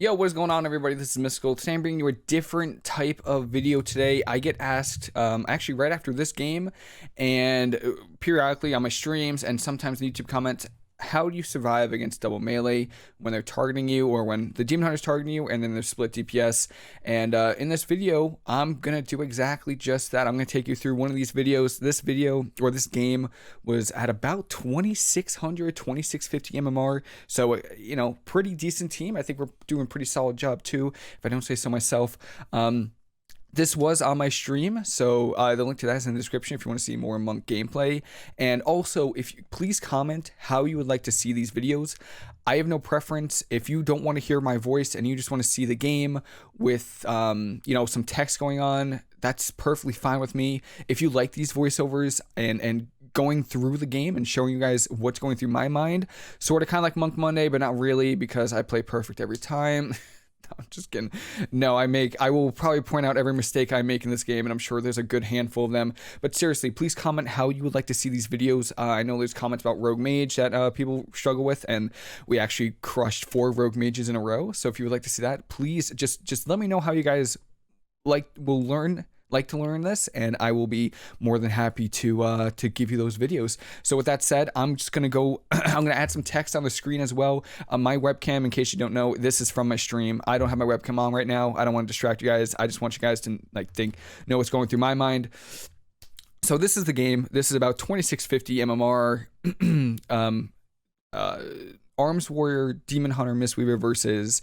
Yo, what is going on, everybody? This is Mysticall. Today I'm bringing you a different type of video today. I get asked, actually right after this game, and periodically on my streams and sometimes in YouTube comments, how do you survive against double melee when they're targeting you or when the Demon Hunter's targeting you and then there's split DPS? And in this video, I'm going to do exactly just that. I'm going to take you through one of these videos. This video, or this game, was at about 2600, 2650 MMR. So, you know, pretty decent team. I think we're doing a pretty solid job too, if I don't say so myself. This was on my stream, so the link to that is in the description if you want to see more Monk gameplay. And also, if you please comment how you would like to see these videos. I have no preference. If you don't want to hear my voice and you just want to see the game with you know, some text going on, that's perfectly fine with me. If you like these voiceovers and going through the game and showing you guys what's going through my mind, sort of kind of like Monk Monday, but not really, because I play perfect every time. I'm just kidding. No, I will probably point out every mistake I make in this game, and I'm sure there's a good handful of them. But seriously, please comment how you would like to see these videos. I know there's comments about Rogue Mage that people struggle with, and we actually crushed 4 Rogue Mages in a row. So if you would like to see that, please just let me know how you guys like to learn this, and I will be more than happy to give you those videos. So with that said, I'm just gonna go I'm gonna add some text on the screen as well. My webcam, in case you don't know, this is from my stream. I don't have my webcam on right now. I don't want to distract you guys. I just want you guys to know what's going through my mind. So this is the game. This is about 2650 MMR. Arms Warrior, Demon Hunter, Mistweaver versus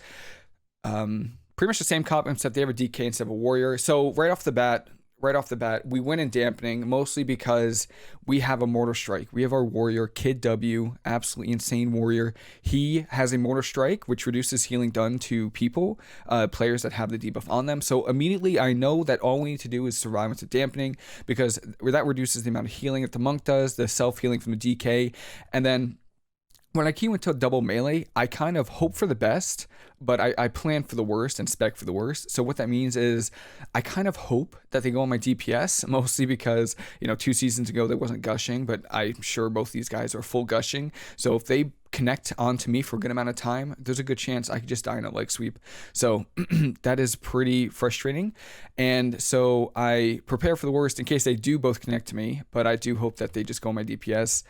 pretty much the same comp, except they have a DK instead of a warrior. So right off the bat, we win in dampening, mostly because we have a mortal strike. We have our warrior, Kid W, absolutely insane warrior. He has a mortal strike, which reduces healing done to people, players that have the debuff on them. So immediately I know that all we need to do is survive into dampening, because that reduces the amount of healing that the monk does, the self-healing from the DK. And then when I came into double melee, I kind of hope for the best, but I plan for the worst and spec for the worst. So what that means is I kind of hope that they go on my DPS, mostly because, you know, 2 seasons ago they wasn't gushing, but I'm sure both these guys are full gushing. So if they connect onto me for a good amount of time, there's a good chance I could just die in a leg sweep. So that is pretty frustrating. And so I prepare for the worst in case they do both connect to me, but I do hope that they just go on my DPS.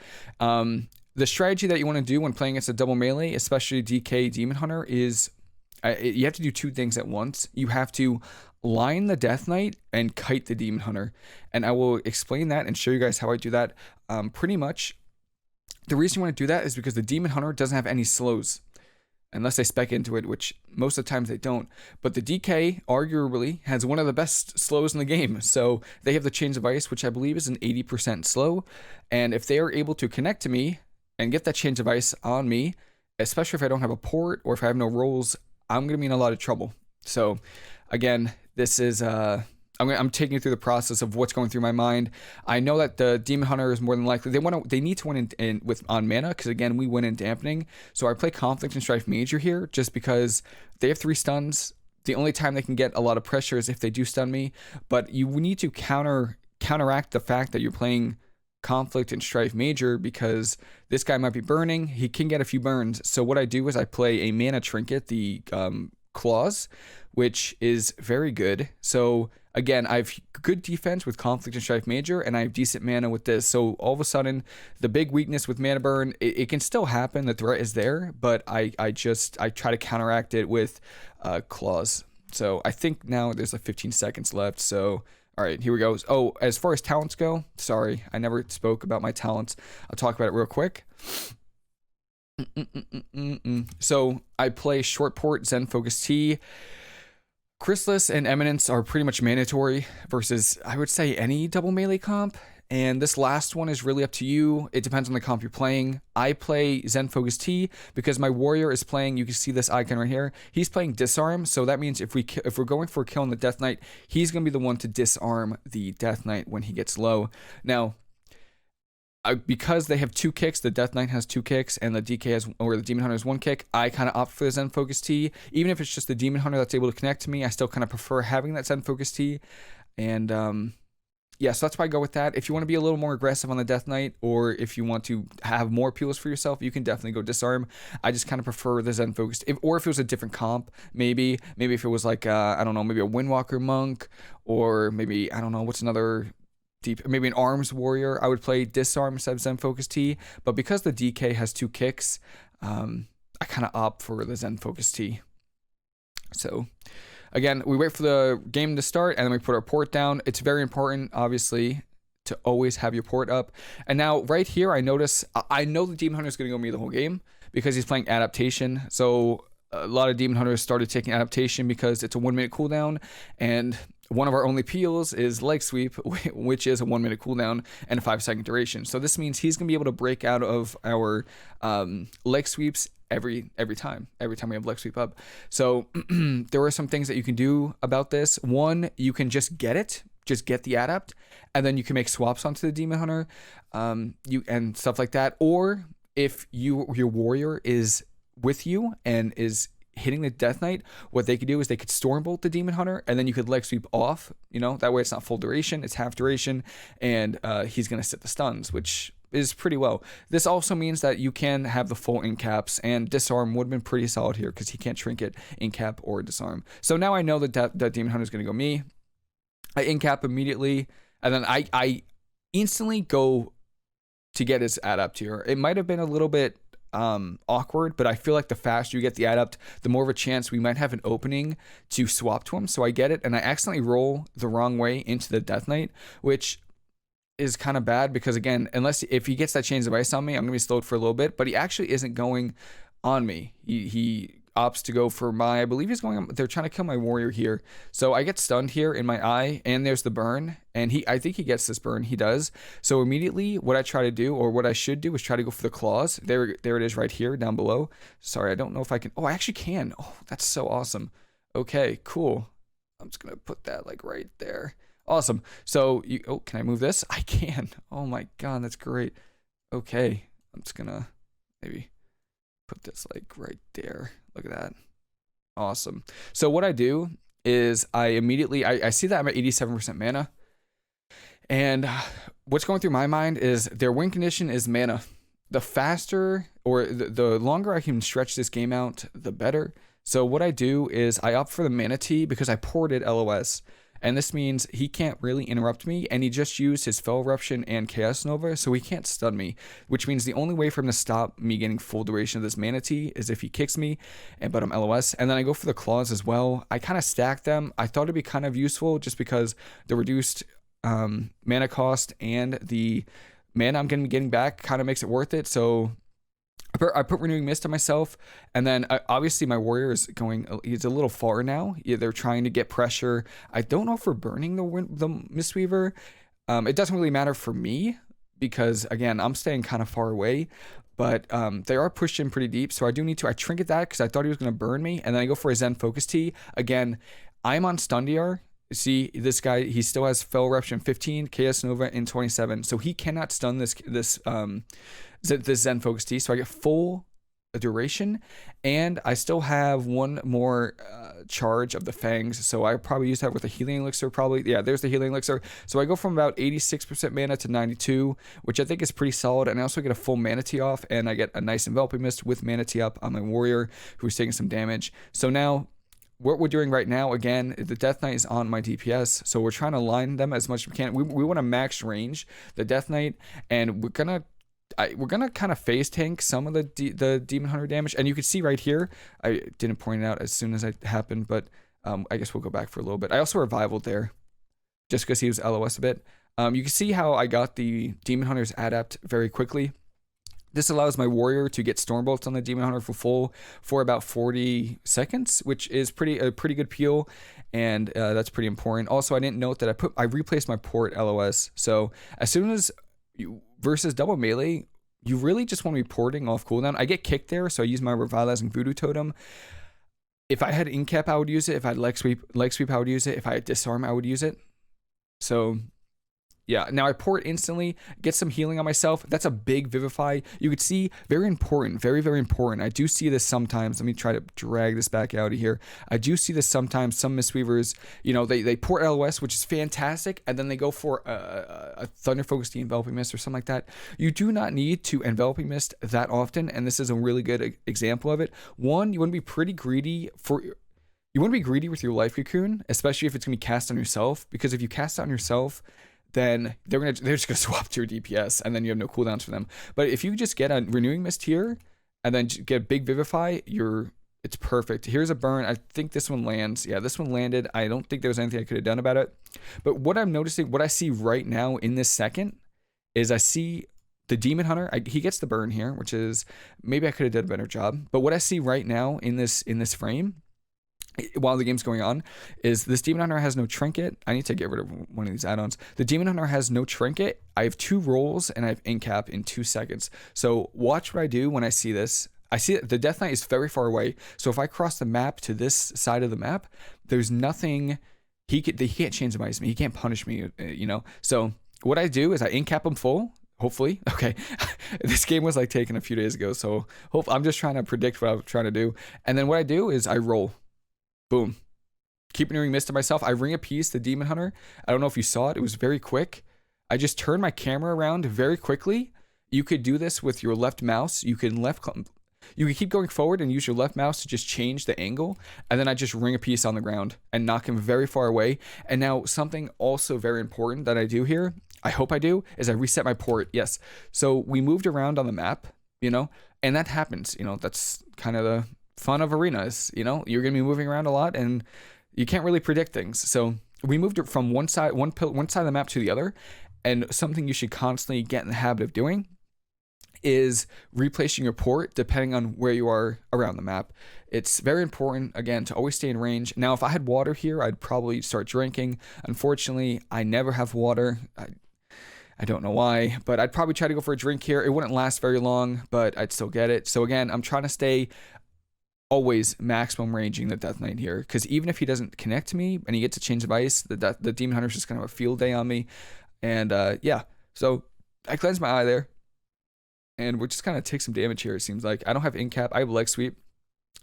The strategy that you want to do when playing against a double melee, especially DK Demon Hunter, is you have to do 2 things at once. You have to line the Death Knight and kite the Demon Hunter. And I will explain that and show you guys how I do that. Pretty much, the reason you want to do that is because the Demon Hunter doesn't have any slows, unless they spec into it, which most of the times they don't. But the DK arguably has one of the best slows in the game. So they have the Chains of Ice, which I believe is an 80% slow. And if they are able to connect to me and get that Chains of Ice on me, especially if I don't have a port or if I have no rolls, I'm going to be in a lot of trouble. So again, this is I'm taking you through the process of what's going through my mind. I know that the Demon Hunter is more than likely they need to win on mana, because again, we win in dampening. So I play Conflict and Strife Major here just because they have 3 stuns. The only time they can get a lot of pressure is if they do stun me, but you need to counteract the fact that you're playing Conflict and Strife Major, because this guy might be burning. He can get a few burns. So what I do is I play a mana trinket, the claws, which is very good. So again, I have good defense with Conflict and Strife Major, and I have decent mana with this. So all of a sudden, the big weakness with mana burn, it can still happen. The threat is there, but I try to counteract it with claws. So I think now there's like 15 seconds left. So all right, here we go. Oh, as far as talents go, sorry, I never spoke about my talents. I'll talk about it real quick. So I play Short Port, Zen Focus T. Chrysalis and Eminence are pretty much mandatory versus, I would say, any double melee comp. And this last one is really up to you. It depends on the comp you're playing. I play Zen Focus T because my warrior is playing, you can see this icon right here, he's playing Disarm. So that means if we're going for a kill on the Death Knight, he's going to be the one to disarm the Death Knight when he gets low. Now, because they have 2 kicks, the Death Knight has 2 kicks, and the DK has, or the Demon Hunter has 1 kick, I kind of opt for the Zen Focus T. Even if it's just the Demon Hunter that's able to connect to me, I still kind of prefer having that Zen Focus T. And yeah, so that's why I go with that. If you want to be a little more aggressive on the Death Knight, or if you want to have more appeals for yourself, you can definitely go Disarm. I just kind of prefer the Zen focused. Or if it was a different comp, maybe if it was like I don't know, maybe a Windwalker monk, or maybe I don't know what's another deep, maybe an Arms Warrior. I would play Disarm instead of Zen focused T. But because the DK has 2 kicks, I kind of opt for the Zen focused T. So again, we wait for the game to start and then we put our port down. It's very important, obviously, to always have your port up. And now right here, I notice, I know the Demon Hunter is going to go me the whole game because he's playing Adaptation. So a lot of Demon Hunters started taking Adaptation because it's a 1-minute cooldown. And one of our only peels is Leg Sweep, which is a 1-minute cooldown and a 5-second duration. So this means he's going to be able to break out of our leg sweeps every time we have leg sweep up. So there are some things that you can do about this. One, you can just get the adapt, and then you can make swaps onto the Demon Hunter, and stuff like that. Or if your warrior is with you and is hitting the Death Knight, what they could do is they could Stormbolt the Demon Hunter, and then you could leg sweep off. That way it's not full duration, it's half duration, and he's gonna sit the stuns, which is pretty well. This also means that you can have the full incaps, and Disarm would have been pretty solid here because he can't trinket, incap, or disarm. So now I know that Demon Hunter is gonna go me. I incap immediately, and then I instantly go to get his adapt here. It might have been a little bit awkward, but I feel like the faster you get the adapt, the more of a chance we might have an opening to swap to him. So I get it, and I accidentally roll the wrong way into the Death Knight, which is kind of bad because, again, if he gets that Chains of Ice on me, I'm gonna be slowed for a little bit. But he actually isn't going on me. He opts to go for I believe he's going on, they're trying to kill my warrior here. So I get stunned here in my eye, and there's the burn, and I think he gets this burn. He does. So immediately what I try to do, or what I should do, is try to go for the claws. There it is right here down below. Sorry, I don't know if I can. Oh, I actually can. Oh, that's so awesome. Okay, cool. I'm just gonna put that like right there. Awesome. So can I move this? I can. Oh my god, that's great. Okay, I'm just gonna maybe put this like right there. Look at that. Awesome. So what I do is I immediately I see that I'm at 87% mana, and what's going through my mind is their win condition is mana. The faster or the longer I can stretch this game out, the better. So what I do is I opt for the Mana Tea because I ported LOS. And this means he can't really interrupt me, and he just used his Fell Eruption and Chaos Nova, so he can't stun me, which means the only way for him to stop me getting full duration of this Mana Tea is if he kicks me, but I'm LOS. And then I go for the Claws as well. I kind of stack them. I thought it'd be kind of useful just because the reduced mana cost and the mana I'm going to be getting back kind of makes it worth it. So I put Renewing Mist on myself, and then obviously my warrior is he's a little far now. Yeah, they're trying to get pressure. I don't know if we're burning the Mistweaver. It doesn't really matter for me because, again, I'm staying kind of far away, but they are pushed in pretty deep, so I trinket that because I thought he was going to burn me, and then I go for a Zen Focus Tea. Again, I'm on Stundiar. See, this guy, he still has Fell Eruption 15, Chaos Nova in 27, so he cannot stun this Zen Focus Tea, so I get full duration, and I still have one more charge of the Fangs, so I probably use that with a Healing Elixir, there's the Healing Elixir. So I go from about 86% mana to 92, which I think is pretty solid, and I also get a full Mana Tea off, and I get a nice Enveloping Mist with Mana Tea up on my warrior, who's taking some damage. So now, what we're doing right now, again, the Death Knight is on my DPS, so we're trying to line them as much as we can. We want to max range the Death Knight, and we're gonna kind of phase tank some of the Demon Hunter damage. And you can see right here, I didn't point it out as soon as it happened, but I guess we'll go back for a little bit. I also revivaled there just because he was LOS a bit. You can see how I got the Demon Hunter's adapt very quickly. This allows my warrior to get Stormbolts on the Demon Hunter for about 40 seconds, which is a pretty good peel, and that's pretty important. Also, I didn't note that I replaced my port LOS. So as soon as versus double melee, you really just want to be porting off cooldown. I get kicked there, so I use my Revitalizing Voodoo Totem. If I had Incap, I would use it. If I had Leg Sweep, I would use it. If I had Disarm, I would use it. So Yeah, now I pour it instantly, get some healing on myself. That's a big Vivify. You could see, very important, very, very important. I do see this sometimes. Let me try to drag this back out of here. I do see this sometimes. Some Mistweavers, you know, they pour LOS, which is fantastic, and then they go for a Thunder Focus Enveloping Mist or something like that. You do not need to Enveloping Mist that often, and this is a really good example of it. One, you want to be pretty greedy for... You want to be greedy with your Life Cocoon, especially if it's going to be cast on yourself, because if you cast it on yourself, then they're just gonna swap to your DPS, and then you have no cooldowns for them. But if you just get a Renewing Mist here, and then get a big Vivify, it's perfect. Here's a burn. I think this one lands. Yeah, this one landed. I don't think there was anything I could have done about it. But what I'm noticing, what I see right now in this second, is I see the Demon Hunter. He gets the burn here, which is, maybe I could have done a better job. But what I see right now in this frame, while the game's going on, is this Demon Hunter has no trinket. I need to get rid of one of these add-ons. The Demon Hunter has no trinket. I have 2 rolls and I have incap in 2 seconds. So watch what I do when I see this. I see that the Death Knight is very far away. So if I cross the map to this side of the map, there's nothing he can't chain demise me. He can't punish me, you know. So what I do is I incap him full. Hopefully. Okay. This game was like taken a few days ago, so I'm just trying to predict what I'm trying to do. And then what I do is I roll. Boom. Keep Renewing Mist to myself. I ring a piece, the Demon Hunter. I don't know if you saw it. It was very quick. I just turned my camera around very quickly. You could do this with your left mouse. You can keep going forward and use your left mouse to just change the angle. And then I just ring a piece on the ground and knock him very far away. And now something also very important that I do here, I hope I do, is I reset my port. Yes. So we moved around on the map, you know, and that happens. You know, that's kind of the fun of arenas. You know, you're going to be moving around a lot and you can't really predict things. So we moved it from one side of the map to the other. And something you should constantly get in the habit of doing is replacing your port depending on where you are around the map. It's very important, again, to always stay in range. Now, if I had water here, I'd probably start drinking. Unfortunately, I never have water. I don't know why, but I'd probably try to go for a drink here. It wouldn't last very long, but I'd still get it. So again, I'm trying to stay always maximum ranging the Death Knight here, because even if he doesn't connect to me and he gets a change of ice, the Demon Hunter's just kind of a field day on me. And yeah, so I cleanse my eye there. And we'll just kind of take some damage here, it seems like. I don't have incap. I have leg sweep.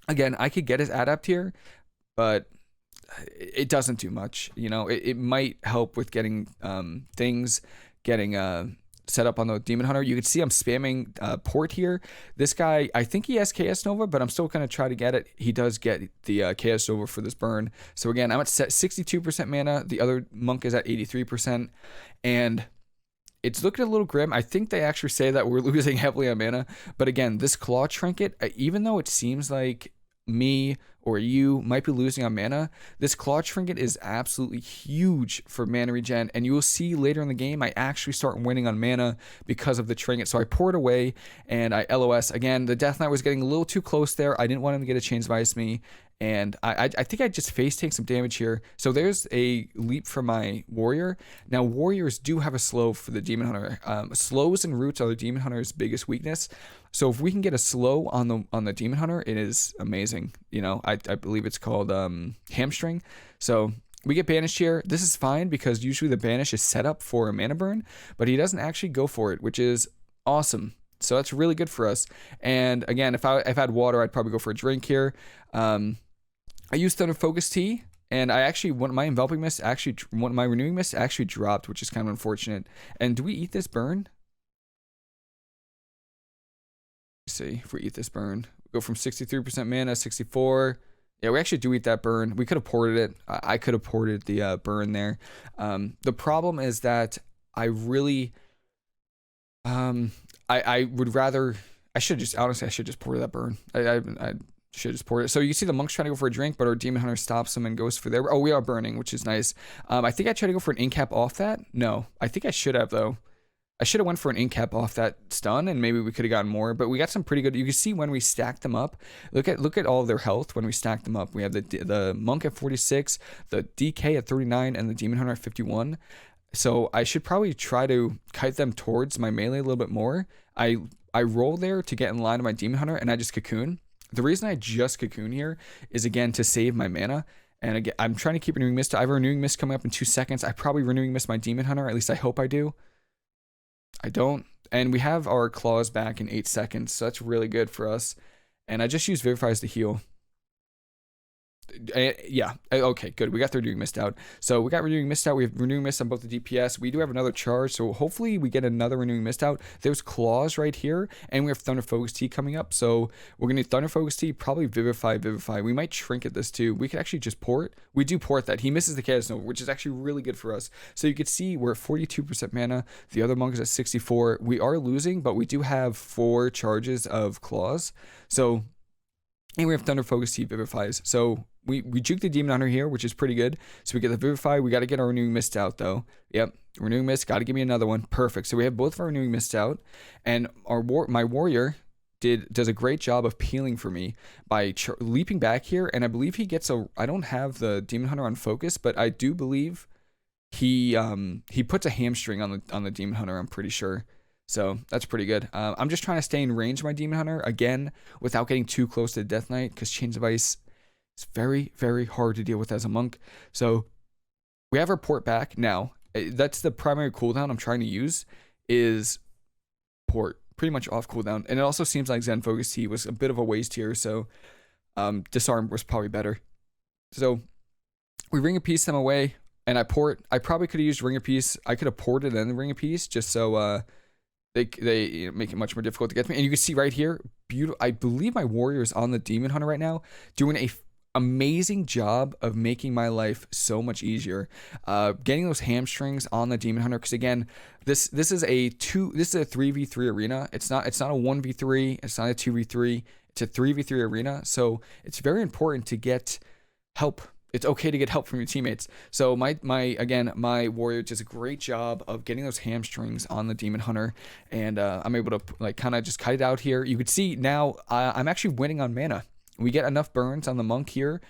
Again, I could get his adapt here, but it doesn't do much. You know, it might help with getting set up on the Demon Hunter. You can see I'm spamming port here. This guy, I think he has KS Nova, but I'm still going to try to get it. He does get the KS Nova for this burn. So again, I'm at 62% mana. The other monk is at 83%. And it's looking a little grim. I think they actually say that we're losing heavily on mana. But again, this Claw Trinket, even though it seems like me or you might be losing on mana, this Claw Trinket is absolutely huge for mana regen. And you will see later in the game, I actually start winning on mana because of the Trinket. So I pour it away and I LOS. Again, the Death Knight was getting a little too close there. I didn't want him to get a Chains of Ice me. And I think I just face take some damage here. So there's a leap for my warrior. Now warriors do have a slow for the Demon Hunter. Slows and roots are the Demon Hunter's biggest weakness. So if we can get a slow on the Demon Hunter, it is amazing. You know, I believe it's called hamstring. So we get banished here. This is fine because usually the banish is set up for a mana burn, but he doesn't actually go for it, which is awesome. So that's really good for us. And again, if I had water, I'd probably go for a drink here. I used Thunder Focus Tea, and I actually, one of my Renewing Mist actually dropped, which is kind of unfortunate. And do we eat this burn? Let's see if we eat this burn. Go from 63% mana, 64. Yeah, we actually do eat that burn. We could have ported it. I could have ported the burn there. The problem is that I really, I would rather, I should just pour that burn. I should just pour it. So you can see the monk's trying to go for a drink, but our Demon Hunter stops him and goes for there. Oh, we are burning, which is nice. I think I tried to go for an incap off that. No, I think I should have though. I should have went for an incap off that stun, and maybe we could have gotten more. But we got some pretty good. You can see when we stacked them up. Look at all of their health when we stacked them up. We have the monk at 46, the DK at 39, and the Demon Hunter at 51. So I should probably try to kite them towards my melee a little bit more. I roll there to get in line with my Demon Hunter, and I just cocoon. The reason I just cocoon here is, again, to save my mana. And again, I'm trying to keep Renewing Mist. I have a Renewing Mist coming up in 2 seconds. I probably Renewing Mist my Demon Hunter. At least I hope I do. I don't. And we have our claws back in 8 seconds. So that's really good for us. And I just use Vivifies to heal. Yeah, okay, good. We got the Renewing Mist out. So we got Renewing Mist out. We have Renewing Mist on both the DPS. We do have another charge, so hopefully we get another Renewing Mist out. There's Claws right here, and we have Thunder Focus Tea coming up. So we're going to Thunder Focus Tea, probably Vivify. We might Trinket this too. We could actually just port. We do port that. He misses the Chaos Nova, which is actually really good for us. So you can see we're at 42% mana. The other monk is at 64. We are losing, but we do have 4 charges of Claws. So, and we have Thunder Focus Tea Vivifies. So we juke the Demon Hunter here, which is pretty good. So we get the Vivify. We got to get our Renewing Mist out, though. Yep, Renewing Mist. Got to give me another one. Perfect. So we have both of our Renewing Mists out. And my Warrior does a great job of peeling for me by leaping back here. And I believe he gets a... I don't have the Demon Hunter on focus, but I do believe he puts a hamstring on the Demon Hunter, I'm pretty sure. So that's pretty good. I'm just trying to stay in range of my Demon Hunter, again, without getting too close to the Death Knight, because Chains of Ice... it's very, very hard to deal with as a monk. So we have our port back now. That's the primary cooldown I'm trying to use, is port, pretty much off cooldown. And it also seems like Zen Focus Tea was a bit of a waste here, so Disarm was probably better. So we Ring of Peace them away, and I port. I probably could have used Ring of Peace. I could have ported and then Ring of Peace, just so they make it much more difficult to get to me. And you can see right here, beautiful. I believe my Warrior is on the Demon Hunter right now, doing a amazing job of making my life so much easier, getting those hamstrings on the Demon Hunter, because again, this is a 3v3 arena. It's not a 1v3, it's not a 2v3, it's a 3v3 arena. So it's very important to get help. It's okay to get help from your teammates. So my Warrior does a great job of getting those hamstrings on the Demon Hunter, and I'm able to like kind of just cut it out here. You could see now I'm actually winning on mana. We get enough burns on the monk here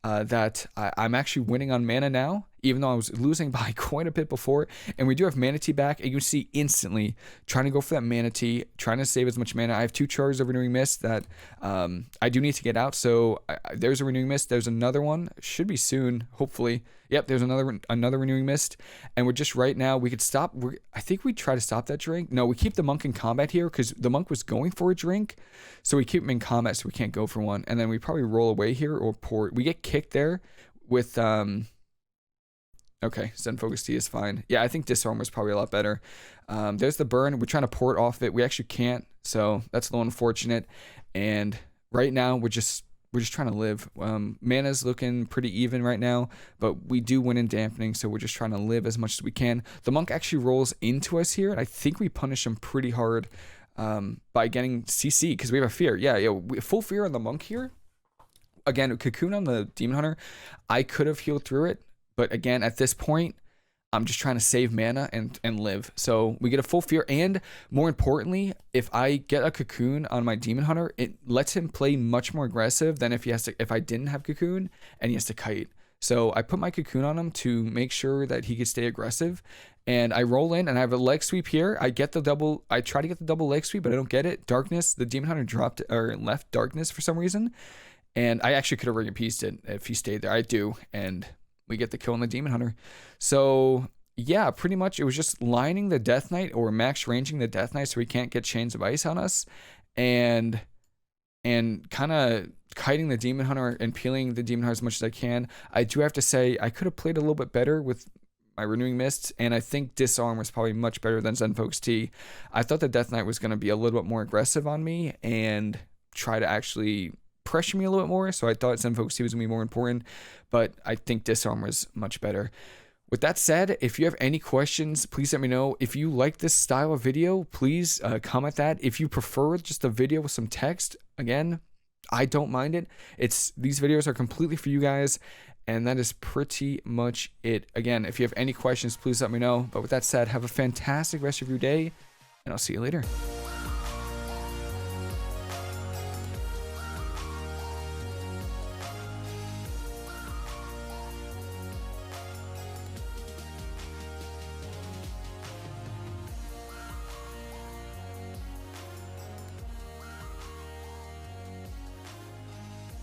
that I'm actually winning on mana now, even though I was losing by quite a bit before. And we do have Mana Tea back, and you can see instantly trying to go for that Mana Tea, trying to save as much mana. I have 2 charges of Renewing Mist that I do need to get out. So there's a Renewing Mist. There's another one. Should be soon, hopefully. Yep, there's another Renewing Mist. And we're just right now, we could stop. I think we try to stop that drink. No, we keep the monk in combat here because the monk was going for a drink. So we keep him in combat so we can't go for one. And then we probably roll away here or port. We get kicked there with... Okay, Zen Focus Tea is fine. Yeah, I think Disarm was probably a lot better. There's the burn. We're trying to port off of it. We actually can't, so that's a little unfortunate. And right now, we're just trying to live. Mana's looking pretty even right now, but we do win in dampening, so we're just trying to live as much as we can. The monk actually rolls into us here, and I think we punish him pretty hard by getting CC, because we have a fear. Yeah, full fear on the monk here. Again, Cocoon on the Demon Hunter, I could have healed through it. But again, at this point, I'm just trying to save mana and live. So we get a full fear. And more importantly, if I get a Cocoon on my Demon Hunter, it lets him play much more aggressive than if I didn't have Cocoon and he has to kite. So I put my Cocoon on him to make sure that he could stay aggressive. And I roll in and I have a leg sweep here. I try to get the double leg sweep, but I don't get it. Darkness, the Demon Hunter left Darkness for some reason. And I actually could have Ring of Peace it if he stayed there. I do. And we get the kill on the Demon Hunter. So yeah, pretty much it was just lining the Death Knight or max ranging the Death Knight so we can't get Chains of Ice on us, and kind of kiting the Demon Hunter and peeling the Demon Hunter as much as I can. I do have to say I could have played a little bit better with my Renewing Mist, and I think Disarm was probably much better than Zen Focus Tea. I thought the Death Knight was going to be a little bit more aggressive on me and try to actually pressure me a little bit more, so I thought Zen Focus Tea was going to be more important, but I think Disarm was much better. With that said, if you have any questions, please let me know. If you like this style of video, please comment that. If you prefer just a video with some text, again, I don't mind it. These videos are completely for you guys, and that is pretty much it. Again, if you have any questions, please let me know. But with that said, have a fantastic rest of your day, and I'll see you later.